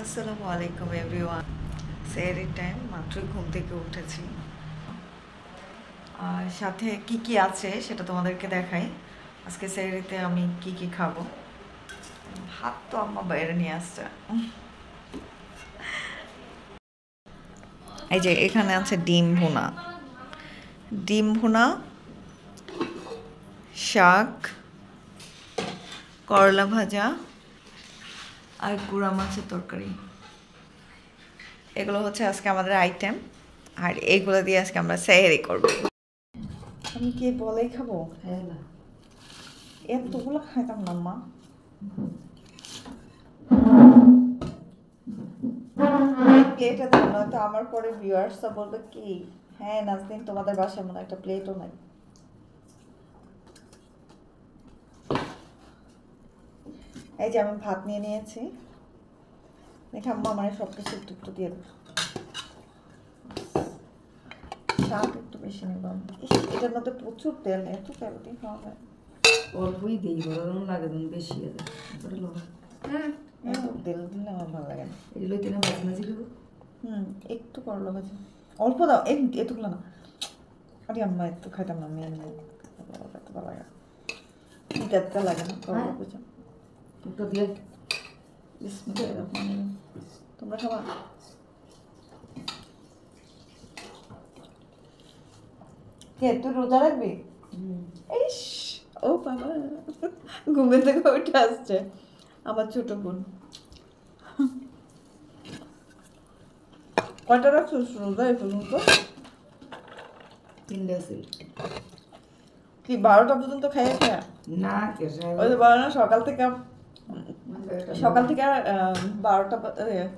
আসসালামু আলাইকুম everyone. সেহরির time, মাত্রই ঘুম থেকে উঠেছি। আর সাথে কি কি আছে সেটা তোমাদেরকে দেখাই। আজকে সেহরিতে আমি কি কি খাবো। ভাত তো আম্মা বাইরে নিয়ে আসছে। এই যে এখানে আছে ডিম ভুনা, শাক, করলা ভাজা আর গুঁড়া মাছের তরকারি। এগুলো হচ্ছে আজকে আমাদের আইটেম, আর এইগুলো দিয়ে আজকে আমরা সেহরি করবো। আমি কি বলেই খাবো? হ্যাঁ, না এতগুলো খাইতাম না মা। প্লেটে দেবো না তো আমার পরে ভিউয়ার্সরা বলবে কি, হ্যাঁ নাজনীন তোমাদের বাসায় মনে একটা প্লেটও নাই। এই যে আমি ভাত নিয়ে নিয়েছি, দেখে আম্মা আমার সব কিছু একটু একটু দিয়ে দেবো। শাক একটু বেশি নেব। এটার মধ্যে প্রচুর তেল, এত তেলটি খাওয়া যায়। অল্পই দিই, গরম লাগে তুমি বেশি হ্যাঁ, এত তেল দিলে আমার ভালো লাগে না। এগুলো কিনা ভাজি ভাজি দেবো। একটু করলা ভাজি অল্প দাও, এতগুলো না। আরে আম্মা একটু খাইতাম না, মেয়ে এত ভালো লাগে, এটা লাগে না করলা ভাজা। একটু দিয়ে তোমরা খাবা? কে তুই রোজা রাখবি? ইস, ও বাবা, ঘুমে থেকে উঠে আসছে আমার ছোট বোন। কয়টা রাখছিস রোজা এই পর্যন্ত? 3টা আছে। কি 12টা পর্যন্ত খাইয়ে খায়া? না ওই যে বলে না সকাল থেকে 12টা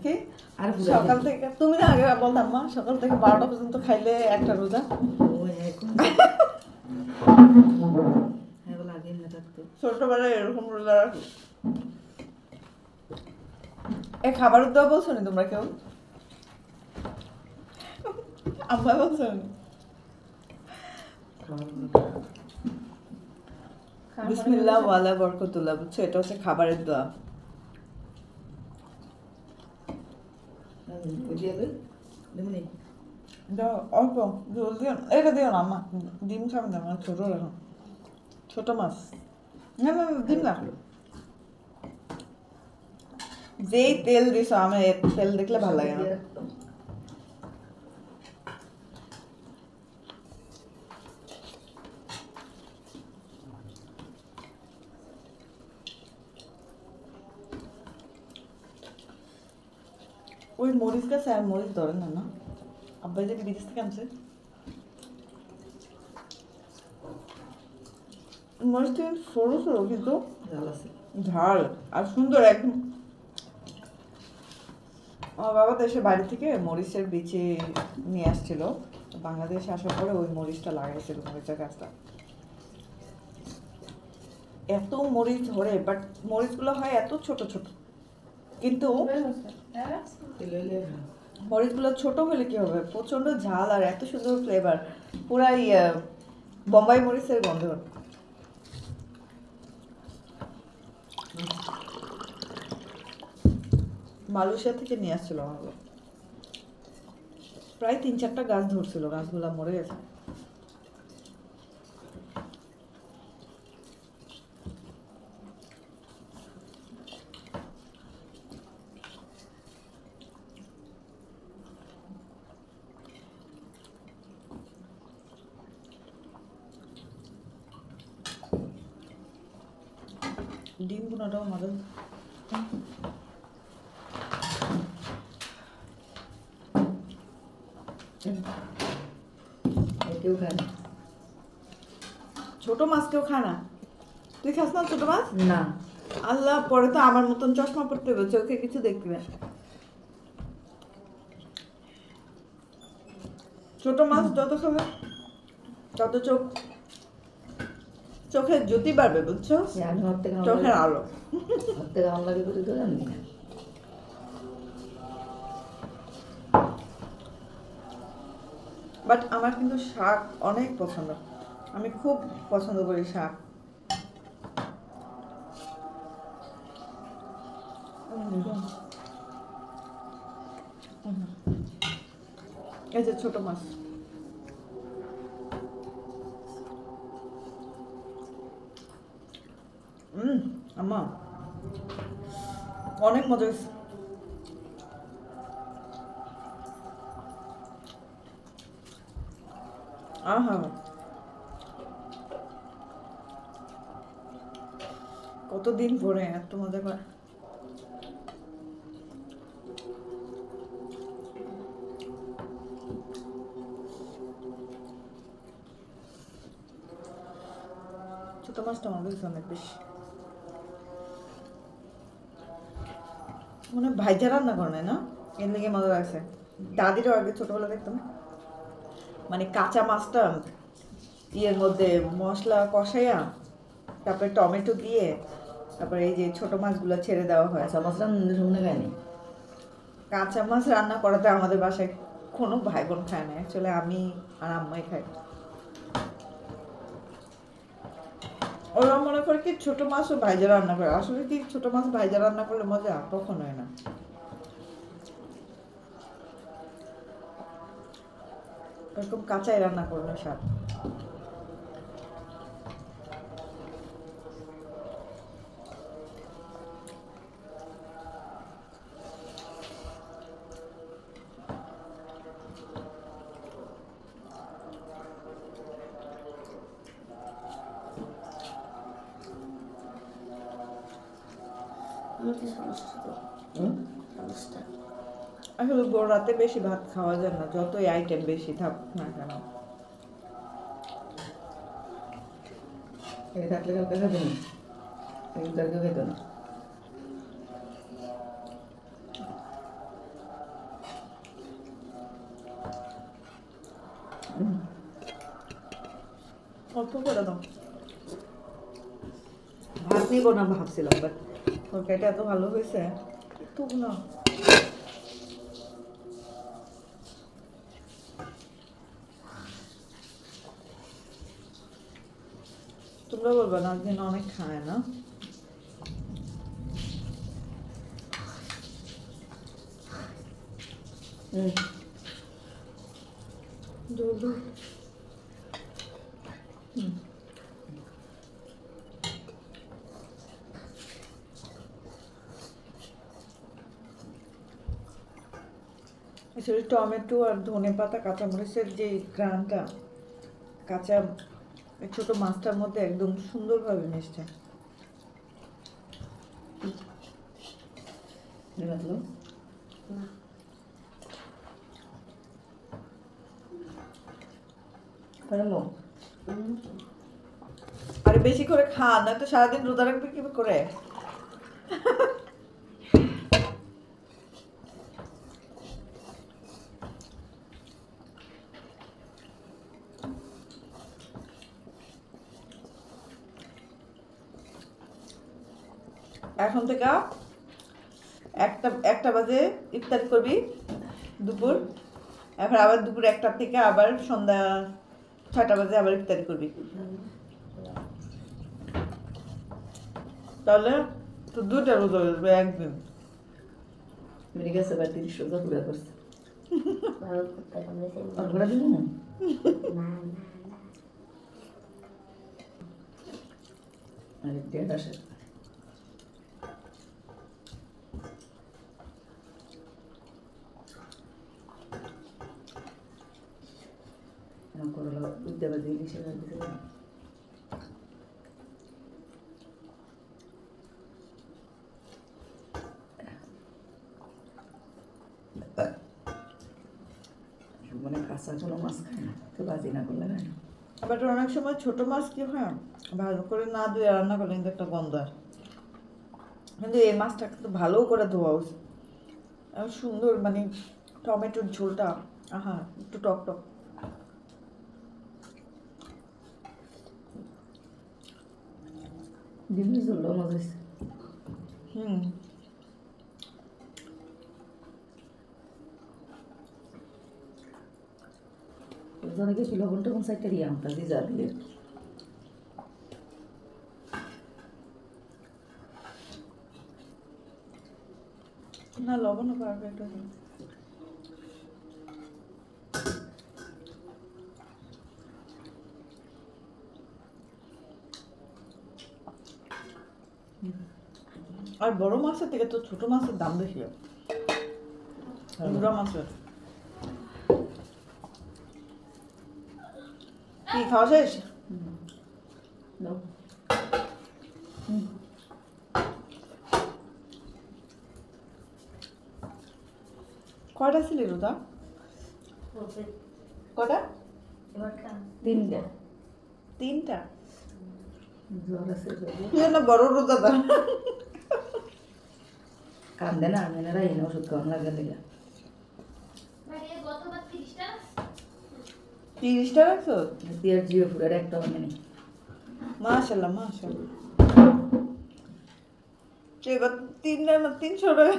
কি আর সকাল থেকে, তুমি না আগে বলতাম মা সকাল থেকে 12টা পর্যন্ত খাইলে একটা রোজা। ছোটবেলায় এরকম রোজা রাখি। এ খাবার দেওয়া বলছো নি তোমরা কেউ? আম্মা বলছো নি? বিসমিল্লাহ ওয়ালা বরকতুল্লাহ, বুঝছো? এটা হচ্ছে খাবারের দোয়া। অল্প জল দিও, এটা দিও না আম্মা, ডিম খাবেন না, আমার ছোট এখন, ছোট মাছ। না না ডিম না, যেই তেল দিছো আমার তেল দেখলে ভালো লাগে না। ওই মরিচ গাছে আর মরিচ ধরে না, না আব্বাই যে বিদেশ থেকে আনছে মরিচটা সরু সরু কিন্তু ঝাল আর সুন্দর একদম। আমার বাবা দেশে বাড়ি থেকে মরিচের বিচি নিয়ে আসছিল, বাংলাদেশে আসার পরে ওই মরিচটা লাগাইছিল, মরিচের গাছটা। এত মরিচ ধরে, বাট মরিচগুলো হয় এত ছোট ছোট, কিন্তু মরিচগুলো ছোট হলে কি হবে, প্রচন্ড ঝাল আর এত সুন্দর ফ্লেভার, পুরাই বোম্বাই মরিচের গন্ধ। মালয়েশিয়া থেকে নিয়ে আসছিল আমাকে, প্রায় 3-4টা গাছ ধরছিল, গাছগুলা মরে গেছে। ডিম বোনাটাও মজা। কেউ খায় না, ছোট মাছ কেউ খায় না? তুই খাস না ছোট মাছ? না। আল্লাহ, পরে তো আমার মতন চশমা পড়তে হবে, চোখে কিছু দেখবি না। ছোট মাছ যত খাবে তত চোখের জ্যোতি বাড়বে, বুঝছো? চোখের আলো। বাট আমার কিন্তু শাক অনেক পছন্দ, আমি খুব পছন্দ করি শাক। এই যে ছোট মাছ। আম্মা অনেক মজা হয়েছে। আহা, কতদিন পরে এত মজা করে। ছোট মাছটা আমার কাছে অনেক বেশি মানে ভাইজা রান্না করে না, এর লেগে মজা লাগছে। দাদিরও আগে ছোটবেলা দেখতাম, মানে কাঁচা মাছটা ইয়ের মধ্যে মশলা কষাইয়া তারপরে টমেটো দিয়ে তারপরে এই যে ছোট মাছগুলো ছেড়ে দেওয়া হয়। কাঁচা মাছ রান্না শুনে খায়নি। কাঁচা মাছ রান্না করাতে আমাদের বাসায় কোনো ভাই বোন খায় না, অ্যাকচুয়ালি আমি আর আম্মাই খাই। ওরা মনে করে কি ছোট মাছও ভাইজা রান্না করে, আসলে কি ছোট মাছ ভাইজা রান্না করলে মজা কখনো হয় না। এরকম কাঁচাই রান্না করলে স্বাদ। আসলে বড় রাতে বেশি ভাত খাওয়া যায় না, যতই আইটেম বেশি থাক না কেন। এটা থাকলে কালকে খাবে না, কালকে খেতো না। অল্প করে দাও। ভাত নিব না ভাবছিলাম, বাট তরকারিটা এত ভালো হয়েছে একটু না। তোমরা বলবা না দিন অনেক খায় না। আসলে টমেটো আর ধনে পাতা কাঁচামরিচের যে ঘ্রাণটা কাঁচা ছোট মাছটার মধ্যে একদম সুন্দরভাবে মিশছে। আরে বেশি করে খান, না তো সারাদিন রোজা রাখবে কি করে। এখন থেকে একটা বাজে ইফতার করবি দুপুর, এখন আবার দুপুর 1টা থেকে আবার সন্ধ্যা 6টা বাজে আবার ইফতারি করবি। তাহলে তো 2টা রোজা হয়ে যাবে একদিন। মেরে গেছে এবার 30 রোজা পুরা করছে। আরে ডেট আসে। করলা উদ্যে বাজে ইলিশে দিতে মানে কাঁচা কোনো মাছ খায় না, তো বাজি না করলে খায় না। বাট অনেক সময় ছোট মাছ কি হয় ভালো করে না ধুয়ে রান্না করলে কিন্তু একটা গন্ধ হয়, কিন্তু এই মাছটা কিন্তু ভালো করে ধোয়া উচিত। সুন্দর মানে টমেটোর ঝোলটা আহা একটু টক টক। ডিমের ঝোলও মজা হয়েছে। অনেকে লবণ টবণ সাইডটা দিয়ে আমটা দিয়ে যা দিয়ে না লবণও পারফেক্ট। আর বড় মাছের থেকে তো ছোট মাছের দাম বেশি গুড়া মাছের। কি খাওয়া শেষ? দাও। কয়টা ছিল রোদা? কটা? তিনটা। তিনটা। জ্বর আছে কি জন্য বড় রোদা দা? কান্দে না আমি না রাই না ওষুধ খাওয়ান লাগে লেগে 30টা রাখছো? বিয়ার জিও ফুডের একটা মানে নেই। মাশাল্লাহ মাশাল্লাহ। এবার 300 টাকা।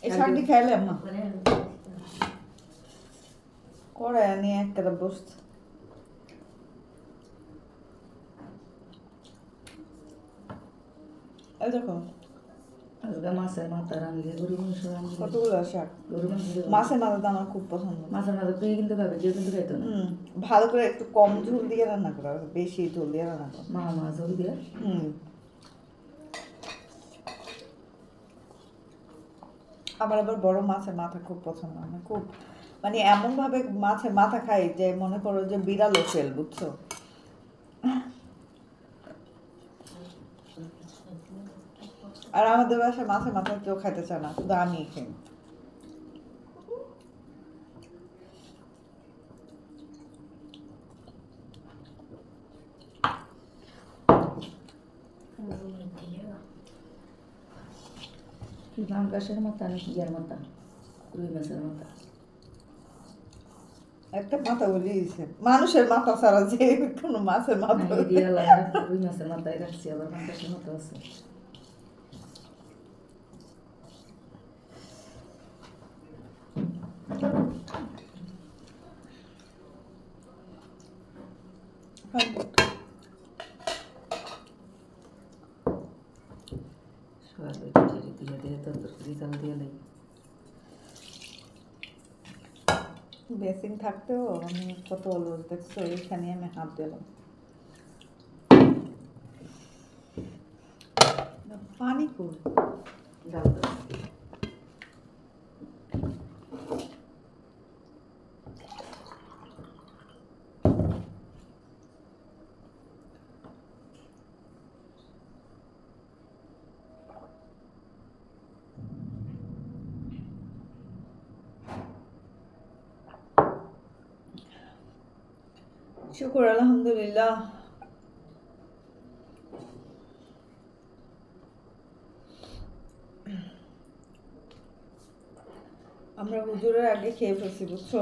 এই শাকটি খাইলে আম্মা করে নিয়ে একটা বসত। এই দেখো আজকে মাছের মাথা রাঁধলে গরু মাংস রাঁধলে কতগুলো শাক। গরু মাংস মাছের মাথাটা আমার খুব পছন্দ। মাছের মাথা তুই কিন্তু খাবে কেউ কিন্তু খাইতো না। ভালো করে একটু কম ঝোল দিয়ে রান্না করা, বেশি ঝোল দিয়ে রান্না করা। মাছ ঝোল দিয়ে আমার আবার বড় মাছের মাথা খুব পছন্দ। আমি খুব মানে এমন ভাবে মাছের মাথা খাই যে মনে করো যে বিড়ালও ফেল, বুঝছো? আর আমাদের বাসায় মাছের মাথা কেউ খাইতে চায় না, শুধু আমিই খাই। কি নাম গাছের মাথা নাকি ইয়ার মাথা রুই মাছের মাথা একটা মাথা বলি দিছে মানুষের মাথা ছাড়া যে কোনো মাছের মাথা রুই মাছের মাথায় রাখছি আবার গাছের মাথা আছে। বেসিন থাকতেও আমি কত অলস দেখছো, এখানে আমি হাত দিলাম। পানি কই? শুকর আলহামদুলিল্লাহ। আমরা হুজুরের আগে খেয়ে ফেলছি, বুঝছো?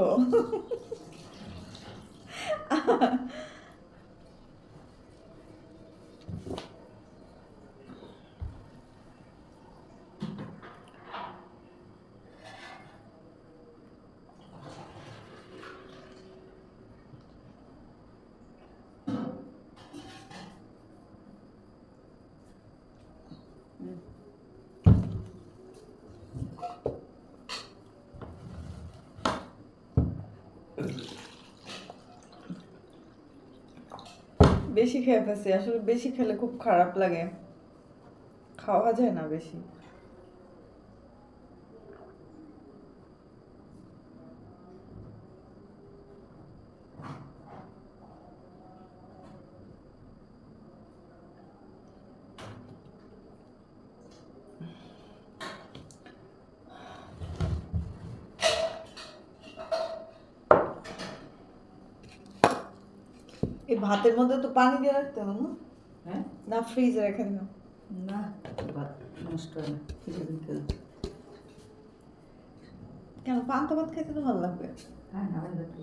বেশি খেয়ে ফেলছি, আসলে বেশি খেলে খুব খারাপ লাগে, খাওয়া যায় না বেশি। এই ভাতের মধ্যে তো পানি দিয়ে রাখতে হবে না? হ্যাঁ না ফ্রিজে রেখে দিলাম? না ভাত নষ্ট হয় না কিছুদিন খেলে। কেন, পান্তা ভাত খেতে তো ভালো লাগবে। হ্যাঁ না ভালো লাগে।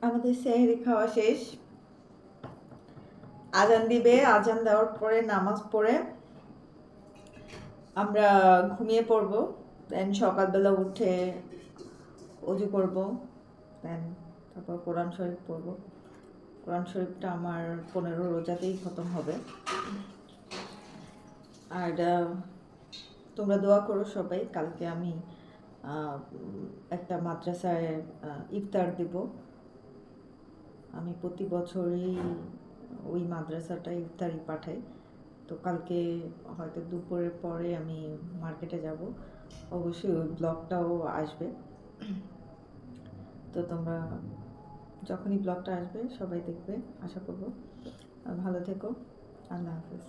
আমাদের সেহরি খাওয়া শেষ, আজান দিবে, আজান দেওয়ার পরে নামাজ পড়ে আমরা ঘুমিয়ে পড়ব। দেন সকালবেলা উঠে অজু করব, দেন তারপর কোরআন শরীফ পড়ব। কোরআন শরীফটা আমার 15 রোজাতেই খতম হবে। আর তোমরা দোয়া করো সবাই, কালকে আমি একটা মাদ্রাসায় ইফতার দেব। আমি প্রতি বছরই ওই মাদ্রাসাটায় ইফতারি পাঠাই। তো কালকে হয়তো দুপুরের পরে আমি মার্কেটে যাব, অবশ্যই ওই ব্লগটাও আসবে। তো তোমরা যখনই ব্লগটা আসবে সবাই দেখবে, আশা করব। ভালো থেকো, আল্লাহ হাফেজ।